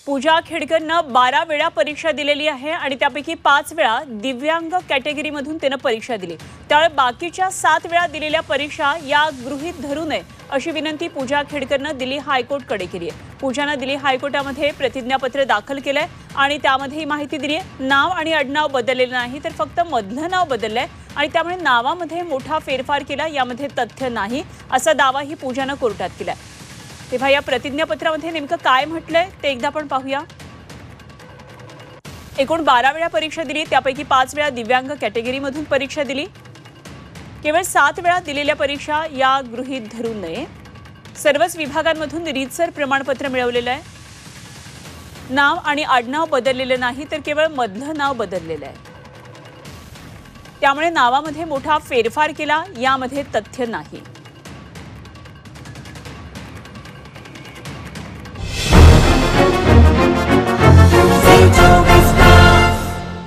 पूजा खेडकरनं 12 वेळा परीक्षा दिलेली आहे आणि त्यापैकी 5 वेळा दिव्यांग कॅटेगरीमधून तिने परीक्षा दिली। त्यामुळे बाकीच्या 7 वेळा दिलेल्या परीक्षा या गृहीत धरू नये अशी विनंती पूजा खेडकरनं दिल्ली हायकोर्टकडे केली आहे। पूजानं दिल्ली हायकोर्टामध्ये प्रतिज्ञापत्र दाखल केलंय आणि त्यामध्ये ही माहिती दिली आहे, नाव आणि आडनाव बदललेलं नाही तर फक्त मधलं नाव बदललंय आणि त्यामुळे नावामध्ये मोठा फेरफार केला, यामध्ये तथ्य नाही असा दावाही पूजानं कोर्टात केलाय। तेव्हा या प्रतिज्ञापत्रामध्ये नेमकं काय म्हटलंय ते एकदा आपण पाहूया। एकूण 12 वेळा परीक्षा दिली, त्यापैकी 5 वेळा दिव्यांग कॅटेगरीमधून परीक्षा दिली। केवळ 7 वेळा दिलेल्या परीक्षा या गृहीत धरू नये। सर्वच विभागांमधून रीतसर प्रमाणपत्र मिळवलेलं आहे। नाव आणि आडनाव बदललेलं नाही तर केवळ मधलं नाव बदललेलं आहे। त्यामुळे नावामध्ये मोठा फेरफार केला, यामध्ये तथ्य नाही।